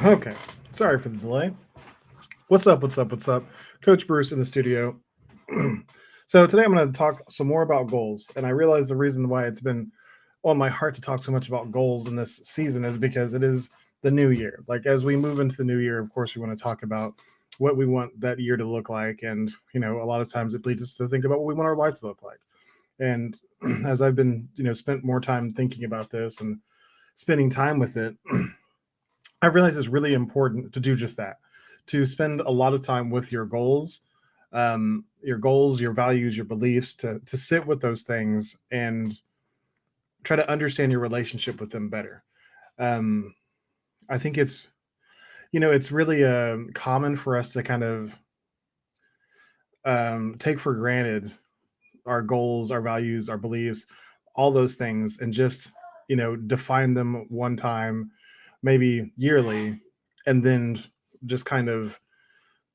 Okay. Sorry for the delay. What's up? What's up? What's up? Coach Bruce in the studio. So today I'm going to talk some more about goals. And I realize the reason why it's been on my heart to talk so much about goals in this season is because it is the new year. Like as we move into the new year, of course, we want to talk about what we want that year to look like. And, a lot of times it leads us to think about what we want our life to look like. And as I've been, spent more time thinking about this and spending time with it, I realize it's really important to do just that, to spend a lot of time with your goals, your values, your beliefs, to sit with those things and try to understand your relationship with them better. Um, I think it's really common for us to kind of take for granted our goals, our values, our beliefs, all those things, and just define them one time, maybe yearly, and then just kind of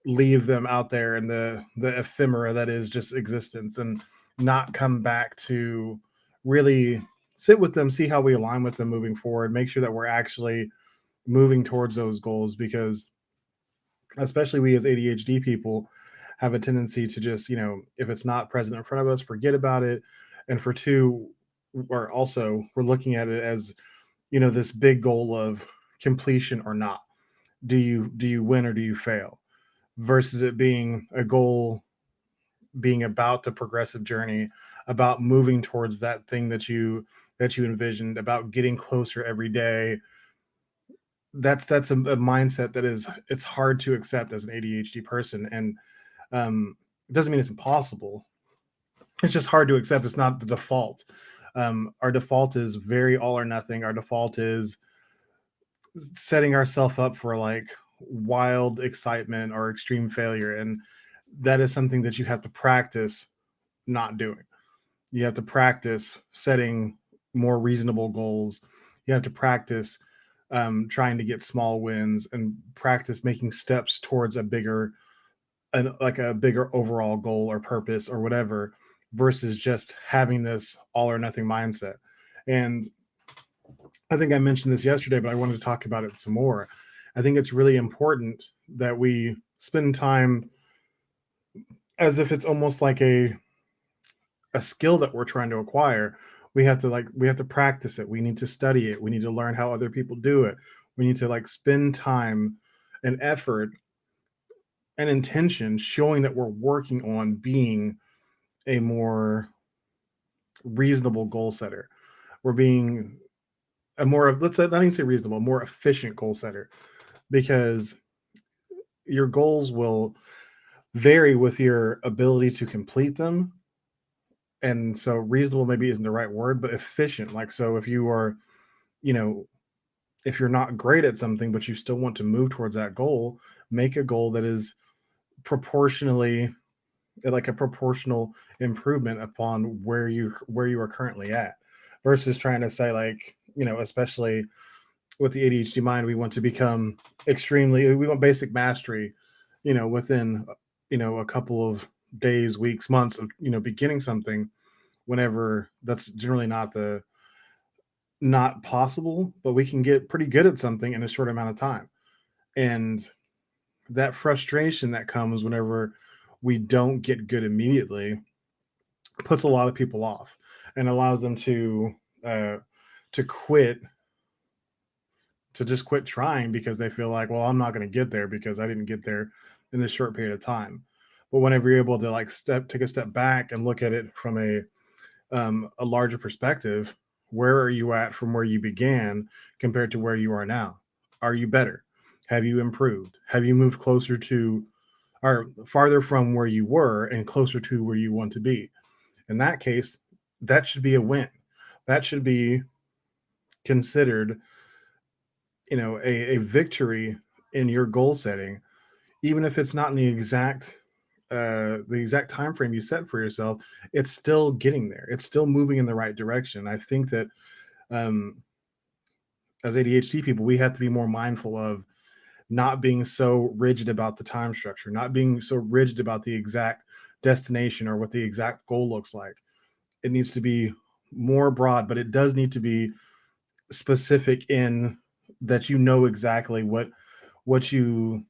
leave them out there in the ephemera that is just existence, and not come back to really sit with them, see how we align with them moving forward, make sure that we're actually moving towards those goals, because especially we as ADHD people have a tendency to just, if it's not present in front of us, forget about it. And for two, or also we're looking at it as, this big goal of completion or not. Do you win or do you fail? Versus it being a goal, being about the progressive journey, about moving towards that thing that you envisioned, about getting closer every day. That's a mindset that is, it's hard to accept as an ADHD person. And it doesn't mean it's impossible. It's just hard to accept. It's not the default. Our default is very all or nothing. Our default is setting ourselves up for like wild excitement or extreme failure. And that is something that you have to practice not doing. You have to practice setting more reasonable goals. You have to practice trying to get small wins, and practice making steps towards a bigger overall goal or purpose or whatever, versus just having this all or nothing mindset. And I think I mentioned this yesterday, but I wanted to talk about it some more. I think it's really important that we spend time as if it's almost like a skill that we're trying to acquire. We have to practice it. We need to study it. We need to learn how other people do it. We need to like spend time and effort and intention showing that we're working on being a more reasonable goal setter. We're being a more, let's say, not even say reasonable, more efficient goal setter, because your goals will vary with your ability to complete them. And so reasonable maybe isn't the right word, but efficient. Like, so if you are, you know, if you're not great at something, but you still want to move towards that goal, make a goal that is proportionally, like a proportional improvement upon where you are currently at, versus trying to say, like, especially with the ADHD mind, we want to become we want basic mastery, within, a couple of days, weeks, months of, beginning something, whenever that's generally not possible, but we can get pretty good at something in a short amount of time. And that frustration that comes whenever we don't get good immediately puts a lot of people off, and allows them uh, to quit, to just quit trying, because they feel like, well, I'm not going to get there because I didn't get there in this short period of time. But whenever you're able to like take a step back and look at it from a larger perspective, where are you at from where you began compared to where you are now? Are you better? Have you improved? Have you moved closer to, or farther from where you were and closer to where you want to be? In that case, that should be a win. That should be considered, a victory in your goal setting, even if it's not in the exact time frame you set for yourself. It's still getting there. It's still moving in the right direction. I think that um, as ADHD people, we have to be more mindful of not being so rigid about the time structure, not being so rigid about the exact destination or what the exact goal looks like. It needs to be more broad, but it does need to be specific in that, exactly what you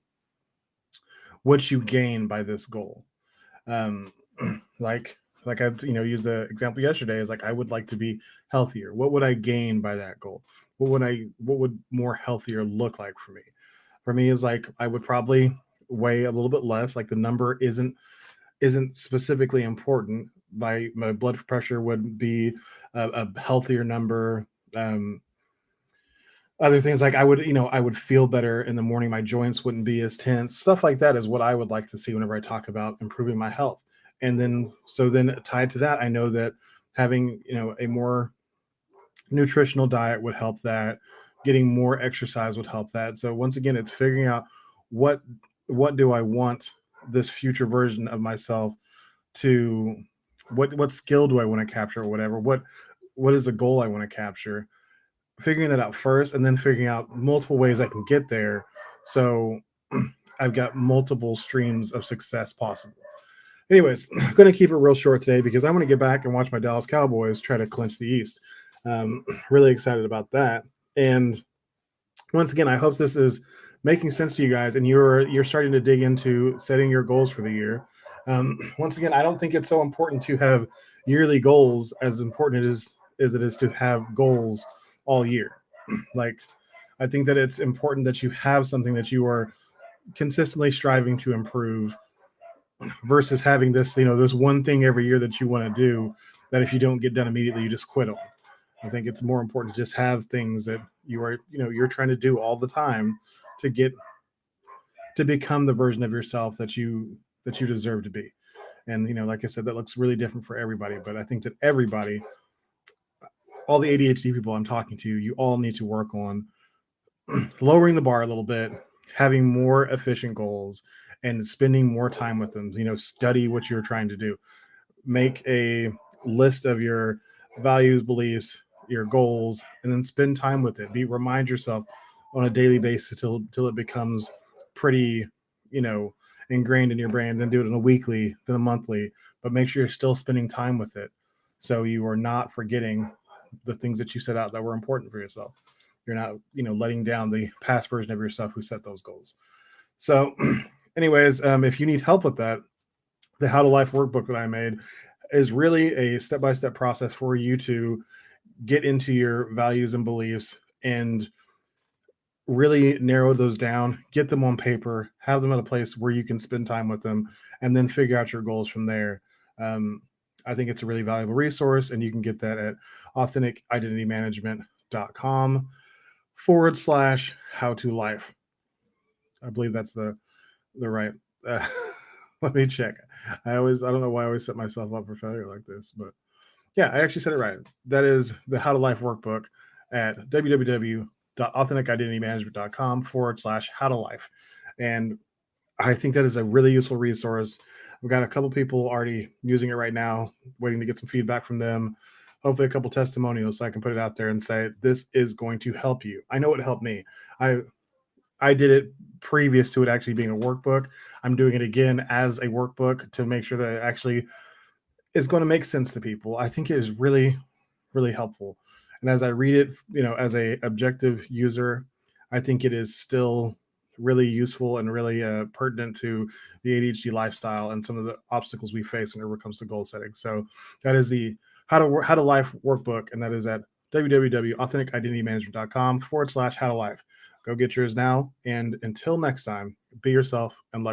what you gain by this goal. Um, like I used the example yesterday is like I would like to be healthier. What would I gain by that goal? What would more healthier look like for me? For me is like I would probably weigh a little bit less. Like the number isn't specifically important. My blood pressure would be a healthier number. Um, Other things like I would feel better in the morning. My joints wouldn't be as tense. Stuff like that is what I would like to see whenever I talk about improving my health. And then tied to that, I know that having a more nutritional diet would help that. Getting more exercise would help that. So once again, it's figuring out what what do I want this future version of myself to what skill do I want to capture or whatever. What is the goal I want to capture, figuring that out first and then figuring out multiple ways I can get there. So I've got multiple streams of success possible. Anyways, I'm going to keep it real short today because I want to get back and watch my Dallas Cowboys try to clinch the East. Really excited about that. And once again, I hope this is making sense to you guys and you're starting to dig into setting your goals for the year. Once again, I don't think it's so important to have yearly goals as important as it is to have goals all year. Like I think that it's important that you have something that you are consistently striving to improve versus having this one thing every year that you want to do that if you don't get done immediately, you just quit on. I think it's more important to just have things that you're trying to do all the time to get to become the version of yourself that you deserve to be. And like I said, that looks really different for everybody, but I think that everybody, all the ADHD people I'm talking to, you all need to work on lowering the bar a little bit, having more efficient goals, and spending more time with them. Study what you're trying to do. Make a list of your values, beliefs, your goals, and then spend time with it. Remind yourself on a daily basis till it becomes pretty, you know, ingrained in your brain. Then do it on a weekly, then a monthly, but make sure you're still spending time with it, so you are not forgetting the things that you set out that were important for yourself. You're not, letting down the past version of yourself who set those goals. So, anyways, if you need help with that, the How to Life workbook that I made is really a step-by-step process for you to get into your values and beliefs and really narrow those down, get them on paper, have them at a place where you can spend time with them, and then figure out your goals from there. Um, I think it's a really valuable resource, and you can get that at authenticidentitymanagement.com/how to life. I believe that's the right. Let me check. I don't know why I always set myself up for failure like this, but yeah, I actually said it right. That is the How to Life workbook at www.authenticidentitymanagement.com/how to life. And I think that is a really useful resource. We've got a couple people already using it right now, waiting to get some feedback from them. Hopefully, a couple testimonials so I can put it out there and say, this is going to help you. I know it helped me. I did it previous to it actually being a workbook. I'm doing it again as a workbook to make sure that it actually is going to make sense to people. I think it is really, really helpful. And as I read it, as a objective user, I think it is still really useful and really pertinent to the ADHD lifestyle and some of the obstacles we face whenever it comes to goal setting. So that is the How to Life workbook, and that is at www.authenticidentitymanagement.com/how to life. Go get yours now. And until next time, be yourself and love yourself.